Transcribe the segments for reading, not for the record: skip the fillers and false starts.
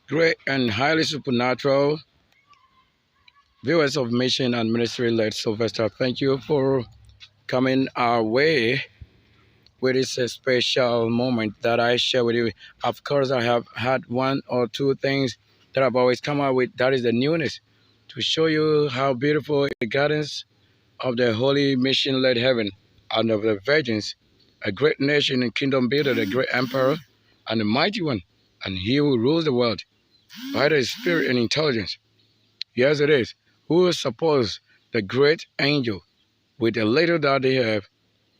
Great and highly supernatural viewers of Mission and Ministry Led Sylvester, thank you for coming our way with this special moment that I share with you. Of course, I have had one or two things that I've always come out with. That is the newness to show you how beautiful the gardens of the holy mission led heaven and of the virgins, a great nation and kingdom builder, the great emperor and the mighty one, and he who rules the world by the spirit and intelligence. Yes, it is. Who suppose the great angel with the little that they have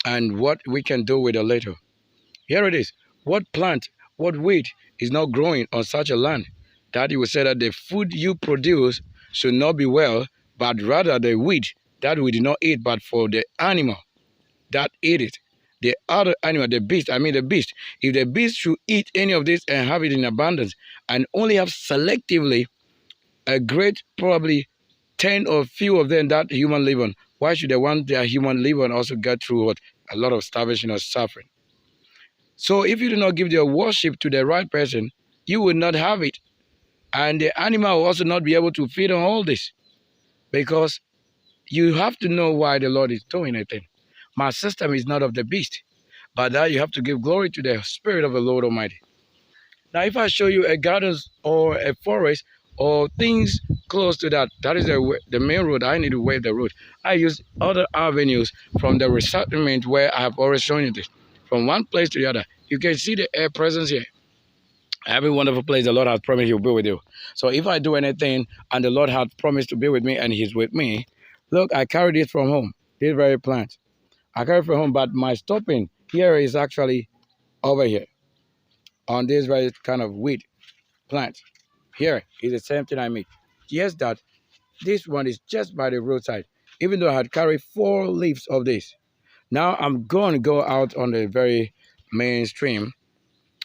and what we can do with a little? Here it is. What plant, what wheat is not growing on such a land that you will say that the food you produce should not be well, but rather the wheat that we did not eat, but for the animal that ate it. The other animal, the beast, the beast, if the beast should eat any of this and have it in abundance and only have selectively a great, probably 10 or few of them that human live on, why should the one that human live on also get through what? A lot of starvation or suffering. So if you do not give your worship to the right person, you will not have it. And the animal will also not be able to feed on all this. Because you have to know why the Lord is doing a thing. My system is not of the beast, but that you have to give glory to the Spirit of the Lord Almighty. Now, if I show you a garden or a forest or things close to that, that is the main road. I need to wave the road. I use other avenues from the resettlement where I have already shown you this. From one place to the other, you can see the air presence here. Every wonderful place the Lord has promised He'll be with you. So if I do anything and the Lord has promised to be with me and He's with me, look, I carried it from home, this very plant. I carried it from home, but my stopping here is actually over here on this very kind of wheat plant. Here is the same thing I made. Yes, that this one is just by the roadside, even though I had carried 4 leaves of this. Now I'm going to go out on the very mainstream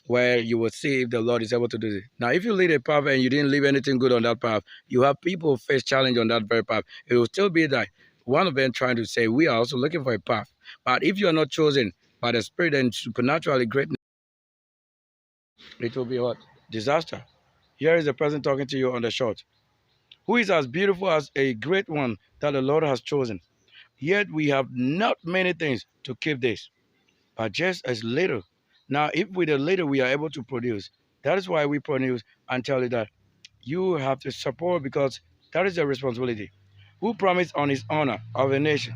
where you will see if the Lord is able to do this. Now, if you lead a path and you didn't leave anything good on that path, you have people face challenge on that very path. It will still be that one of them trying to say, we are also looking for a path. But if you are not chosen by the Spirit and supernaturally greatness, it will be what? Disaster. Here is the person talking to you on the short, who is as beautiful as a great one that the Lord has chosen. Yet we have not many things to keep this, but just as little. Now, if with a little we are able to produce, that is why we produce and tell you that you have to support, because that is your responsibility. Who promised on his honor of a nation?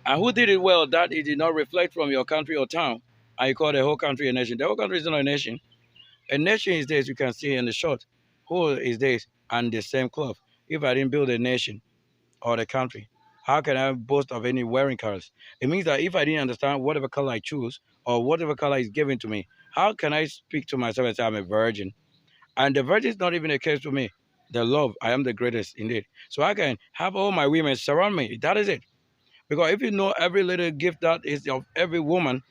And who did it well that it did not reflect from your country or town, and you call the whole country a nation? The whole country is not a nation. A nation is this, you can see in the short. Whole is this, and the same cloth. If I didn't build a nation or the country, how can I boast of any wearing colors? It means that if I didn't understand whatever color I choose or whatever color is given to me, how can I speak to myself and say I'm a virgin? And the virgin is not even a case to me. The love, I am the greatest indeed. So I can have all my women surround me. That is it. Because if you know every little gift that is of every woman,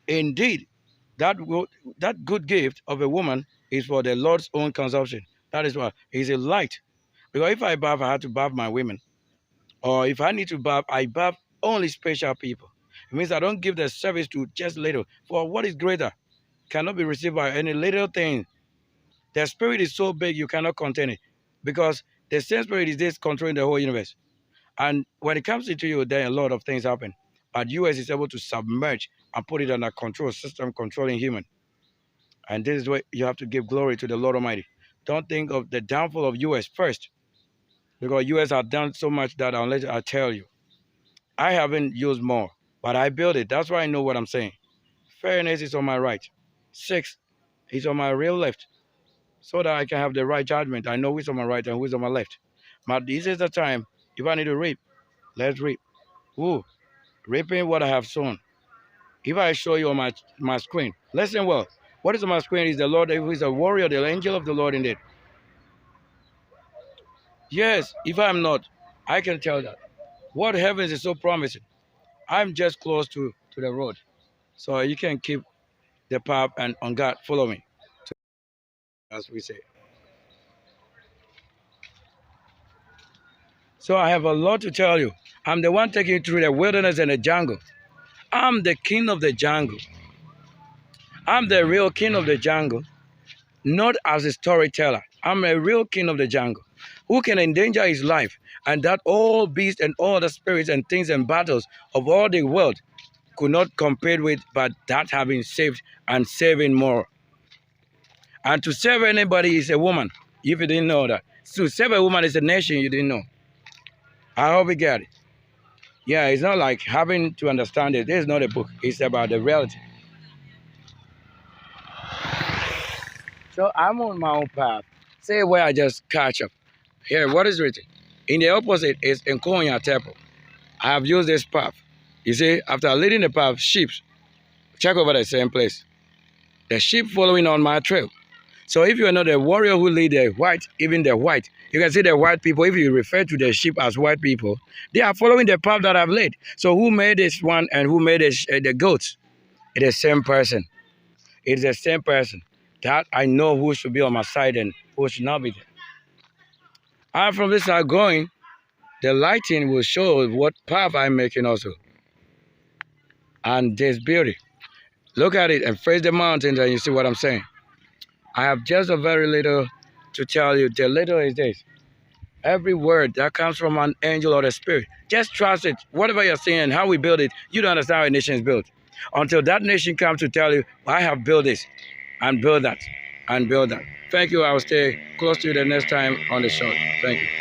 indeed, that good gift of a woman is for the Lord's own consumption. That is why He's a light. Because if I bath, I have to bath my women. Or if I need to bath, I bath only special people. It means I don't give the service to just little. For what is greater cannot be received by any little thing. The spirit is so big you cannot contain it. Because the same spirit is this controlling the whole universe. And when it comes into you, then a lot of things happen. But US is able to submerge and put it under control system controlling human. And this is why you have to give glory to the Lord Almighty. Don't think of the downfall of US first. Because US have done so much that unless I tell you. I haven't used more, but I built it. That's why I know what I'm saying. Fairness is on my right. 6 is on my real left. So that I can have the right judgment. I know who's on my right and who's on my left. But this is the time, if I need to reap, let's reap. Ooh, reaping what I have sown. If I show you on my screen, listen well. What is on my screen is the Lord who is a warrior, the angel of the Lord indeed. Yes, if I'm not, I can tell that. What heavens is so promising. I'm just close to the road. So you can keep the path and on God, follow me, as we say. So I have a lot to tell you. I'm the one taking you through the wilderness and the jungle. I'm the king of the jungle. I'm the real king of the jungle. not as a storyteller. I'm a real king of the jungle who can endanger his life, and that all beasts and all the spirits and things and battles of all the world could not compare with, but that having saved and saving more. And to save anybody is a woman, if you didn't know that. To save a woman is a nation you didn't know. I hope you get it. Yeah, it's not like having to understand it. This is not a book. It's about the reality. So I'm on my own path. Say where I just catch up. Here, what is written? In the opposite is Nkonya Temple. I have used this path. You see, after leading the path, sheep check over the same place. The sheep following on my trail. So if you are not a warrior who lead the white, even the white, you can see the white people, if you refer to the sheep as white people, they are following the path that I've laid. So who made this one and who made the goats? It's the same person. It's the same person. That I know who should be on my side and who should not be there. And from this side going, the lighting will show what path I'm making also. And there's beauty. Look at it and face the mountains and you see what I'm saying. I have just a very little to tell you. The little is this. Every word that comes from an angel or a spirit, just trust it. Whatever you're saying, how we build it, you don't understand how a nation is built. Until that nation comes to tell you, I have built this, and build that, and build that. Thank you. I will stay close to you the next time on the show. Thank you.